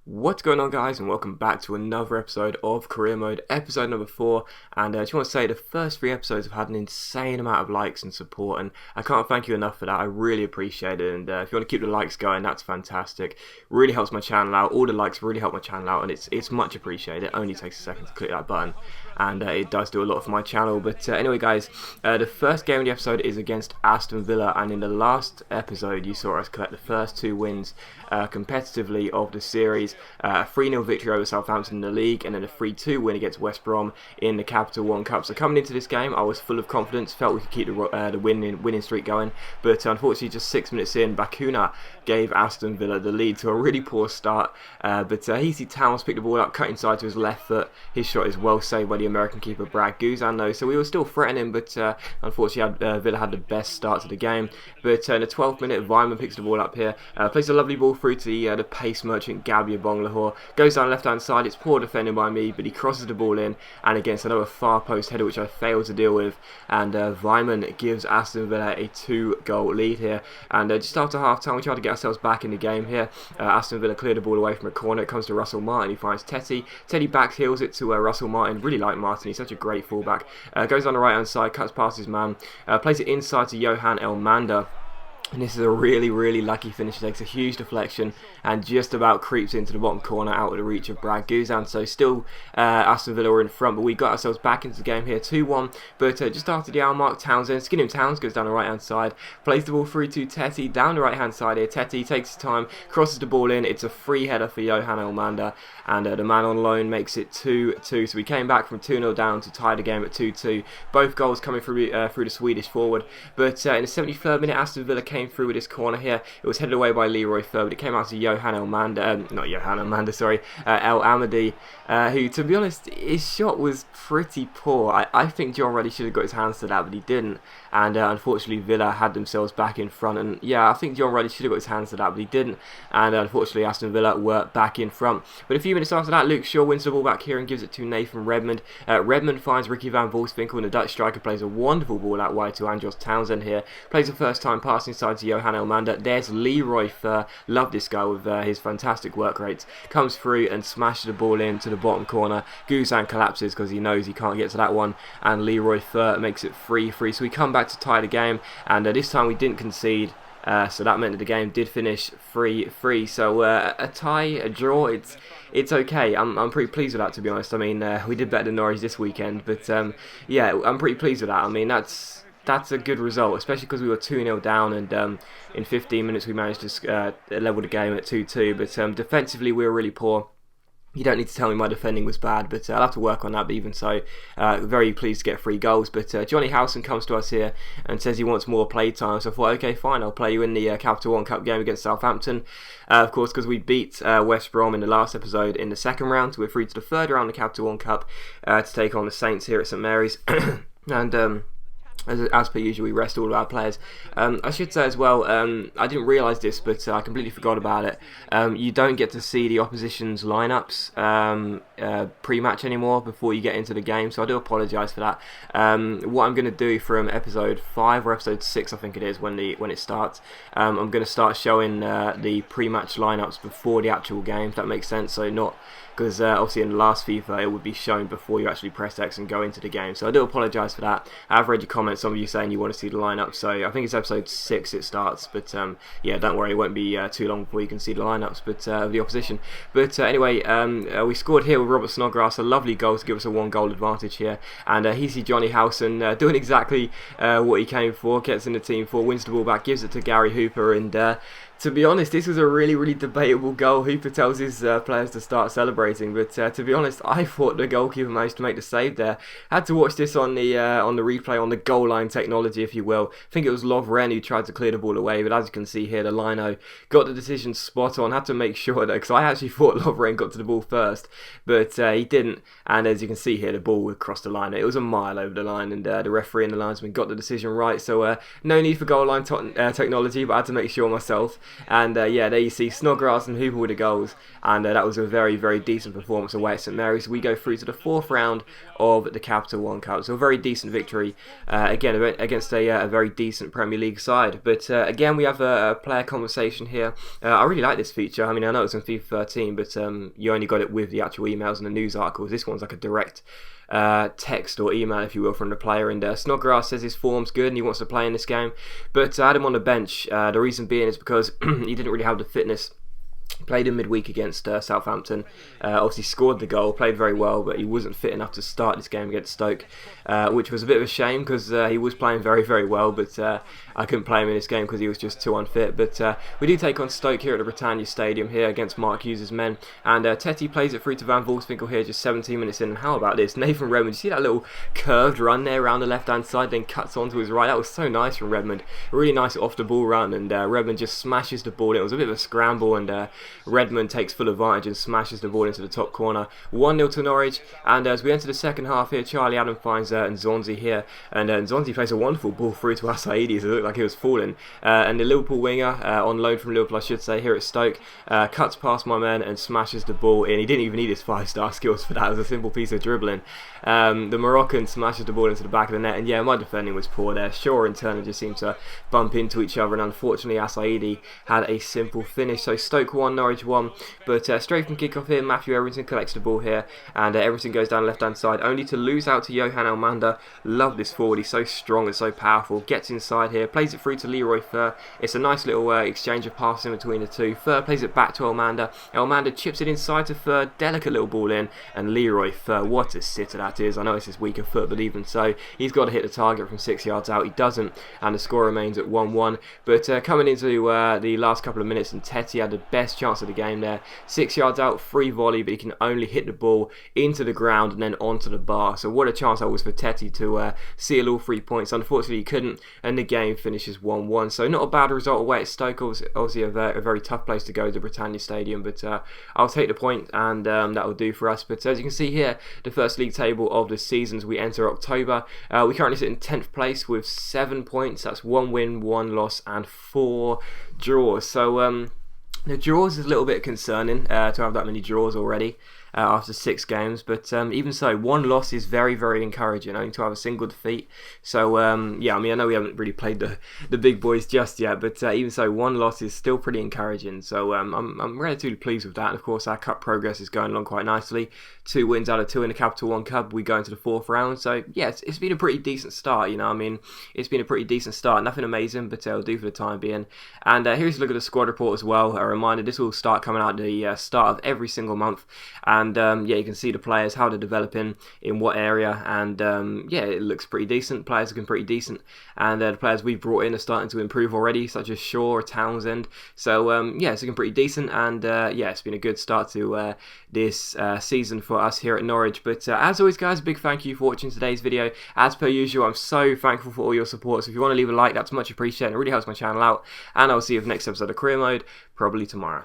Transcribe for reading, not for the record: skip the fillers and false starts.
What's going on, guys, and welcome back to another episode of Career Mode, episode number 4. And I just want to say the first 3 episodes have had an insane amount of likes and support, and I can't thank you enough for that. I really appreciate it, and if you want to keep the likes going, that's fantastic. Really helps my channel out. All the likes really help my channel out, and it's much appreciated. It only takes a second to click that button, and it does do a lot for my channel. But anyway, guys, the first game of the episode is against Aston Villa, and in the last episode you saw us collect the first 2 wins competitively of the series. A 3-0 victory over Southampton in the league, and then a 3-2 win against West Brom in the Capital One Cup. So coming into this game, I was full of confidence, felt we could keep the winning streak going, but unfortunately just 6 minutes in, Bakuna gave Aston Villa the lead to a really poor start. But Heasy Towns picked the ball up, cut inside to his left foot. His shot is well saved by the American keeper Brad Guzan, though, so we were still threatening, but unfortunately Villa had the best start to the game. But in the 12th minute, Weimann picks the ball up here, plays a lovely ball through to the pace merchant Gabia Bonglahor, goes down left hand side. It's poor defending by me, but he crosses the ball in, and against another far post header which I failed to deal with, and Weimann gives Aston Villa a 2-goal lead here. And just after half time we tried to get ourselves back in the game here. Aston Villa cleared the ball away from a corner. It comes to Russell Martin. He finds Teddy. Teddy back heels it to Russell Martin. Really like Martin, he's such a great fullback. Goes on the right hand side, cuts past his man, plays it inside to Johan Elmander. And this is a really lucky finish. He takes a huge deflection and just about creeps into the bottom corner out of the reach of Brad Guzan. So still Aston Villa were in front, but we got ourselves back into the game here 2-1. But just after the hour mark, Skinner Towns goes down the right hand side, plays the ball through to Teti down the right hand side here. Teti takes his time, crosses the ball in. It's a free header for Johan Elmander, and the man on loan makes it 2-2. So we came back from 2-0 down to tie the game at 2-2. Both goals coming through the Swedish forward. But in the 73rd minute, Aston Villa came through with this corner here. It was headed away by Leroy Fer, but it came out to El Amadi, who, to be honest, his shot was pretty poor. I think John Ruddy should have got his hands to that, but he didn't. And unfortunately Villa had themselves back in front, and yeah, I think John Ruddy should have got his hands to that, but he didn't. And unfortunately Aston Villa were back in front. But a few minutes after that, Luke Shaw wins the ball back here and gives it to Nathan Redmond. Redmond finds Ricky van Wolfswinkel, and the Dutch striker plays a wonderful ball out wide to Andros Townsend here. Plays the first time pass inside to Johan Elmander. There's Leroy Fer. Love this guy with his fantastic work rates. Comes through and smashes the ball into the bottom corner. Guzan collapses because he knows he can't get to that one, and Leroy Fer makes it 3-3. So we come back to tie the game, and this time we didn't concede. So that meant that the game did finish 3-3. So a tie, a draw, it's okay. I'm pretty pleased with that, to be honest. I mean, we did better than Norwich this weekend, but yeah, I'm pretty pleased with that. I mean, that's a good result, especially because we were 2-0 down, and in 15 minutes we managed to level the game at 2-2. But defensively we were really poor. You don't need to tell me my defending was bad, but I'll have to work on that. But even so, very pleased to get 3 goals. But Johnny Howson comes to us here and says he wants more play time. So I thought, okay, fine, I'll play you in the Capital One Cup game against Southampton. Of course, because we beat West Brom in the last episode in the second round, so we're through to the third round of the Capital One Cup to take on the Saints here at St Mary's. And as per usual, we rest all of our players. I should say as well, I didn't realise this, but I completely forgot about it. You don't get to see the opposition's lineups pre-match anymore before you get into the game, so I do apologise for that. What I'm going to do from episode 5 or episode 6, I think it is, when it starts, I'm going to start showing the pre-match lineups before the actual game, if that makes sense. So not because obviously in the last FIFA it would be shown before you actually press X and go into the game. So I do apologise for that. I've read your comments, some of you saying you want to see the lineup, so I think it's episode 6 it starts, but yeah, don't worry, it won't be too long before you can see the lineups of the opposition. But anyway, we scored here with Robert Snodgrass, a lovely goal to give us a 1-goal advantage here, and Heasy Johnny Howson doing exactly what he came for, gets in the team for, wins the ball back, gives it to Gary Hooper, and to be honest, this was a really debatable goal. Hooper tells his players to start celebrating, but to be honest, I thought the goalkeeper managed to make the save there. Had to watch this on the replay, on the goal line technology, if you will. I think it was Lovren who tried to clear the ball away, but as you can see here, the lino got the decision spot on. Had to make sure that, because I actually thought Lovren got to the ball first, but he didn't. And as you can see here, the ball would cross the line. It was a mile over the line, and the referee and the linesman got the decision right. So no need for goal line technology, but I had to make sure myself. And yeah, there you see Snodgrass and Hooper with the goals, and that was a very, very decent performance away at St Mary's. We go through to the 4th round of the Capital One Cup, so a very decent victory again against a very decent Premier League side. But again, we have a player conversation here. I really like this feature. I mean, I know it's on FIFA 13, but you only got it with the actual emails and the news articles. This one's like a direct text or email, if you will, from the player. And Snodgrass says his form's good and he wants to play in this game, but I had him on the bench. The reason being is because he didn't really have the fitness. Played in midweek against Southampton, obviously scored the goal, played very well, but he wasn't fit enough to start this game against Stoke, which was a bit of a shame because he was playing very, very well, but I couldn't play him in this game because he was just too unfit. But we do take on Stoke here at the Britannia Stadium here against Mark Hughes' men, and Tetty plays it through to Van Volswinkel here just 17 minutes in, and how about this? Nathan Redmond, you see that little curved run there around the left-hand side, then cuts onto his right? That was so nice from Redmond, a really nice off-the-ball run, and Redmond just smashes the ball. It was a bit of a scramble, and Redmond takes full advantage and smashes the ball into the top corner. 1-0 to Norwich, and as we enter the second half here, Charlie Adam finds Nzonzi here, and Nzonzi plays a wonderful ball through to Asaidi, so it looked like he was falling. And the Liverpool winger, on loan from Liverpool I should say, here at Stoke, cuts past my man and smashes the ball in. He didn't even need his 5-star skills for that, it was a simple piece of dribbling. The Moroccan smashes the ball into the back of the net, and yeah, my defending was poor there. Shaw and Turner just seemed to bump into each other, and unfortunately Asaidi had a simple finish. So Stoke 1, Norwich 1, but straight from kick-off here, Matthew Everton collects the ball here, and Everton goes down the left-hand side, only to lose out to Johan Elmander. Love this forward, he's so strong and so powerful. Gets inside here, plays it through to Leroy Fer. It's a nice little exchange of passes in between the two. Fer plays it back to Elmander. Elmander chips it inside to Fer, delicate little ball in, and Leroy Fer, what a sitter that is. I know it's his weaker foot, but even so, he's got to hit the target from 6 yards out. He doesn't, and the score remains at 1-1. But coming into the last couple of minutes, and Tetty had the best chance of the game there. 6 yards out, free volley, but he can only hit the ball into the ground and then onto the bar. So what a chance that was for Tetty to seal all 3 points. Unfortunately, he couldn't, and the game finishes 1-1. So not a bad result away at Stoke. Obviously a very tough place to go, the Britannia Stadium, but I'll take the point, and that will do for us. But as you can see here, the first league table of the season as we enter October, we currently sit in 10th place with 7 points. That's 1 win, 1 loss, and 4 draws. So the draws is a little bit concerning to have that many draws already after 6 games, but even so, 1 loss is very, very encouraging, only to have a single defeat. So yeah, I mean, I know we haven't really played the big boys just yet, but even so, 1 loss is still pretty encouraging. So I'm relatively pleased with that. And of course, our cup progress is going along quite nicely. 2 wins out of 2 in the Capital One Cup. We go into the 4th round. So yeah, it's been a pretty decent start. You know, I mean, it's been a pretty decent start. Nothing amazing, but it'll do for the time being. And here's a look at the squad report as well. A reminder: this will start coming out at the start of every single month. And yeah, you can see the players, how they're developing, in what area, and yeah, it looks pretty decent. Players are looking pretty decent, and the players we've brought in are starting to improve already, such as Shaw, Townsend. So yeah, it's looking pretty decent, and yeah, it's been a good start to this season for us here at Norwich. But as always, guys, a big thank you for watching today's video. As per usual, I'm so thankful for all your support, so if you want to leave a like, that's much appreciated. It really helps my channel out, and I'll see you for the next episode of Career Mode, probably tomorrow.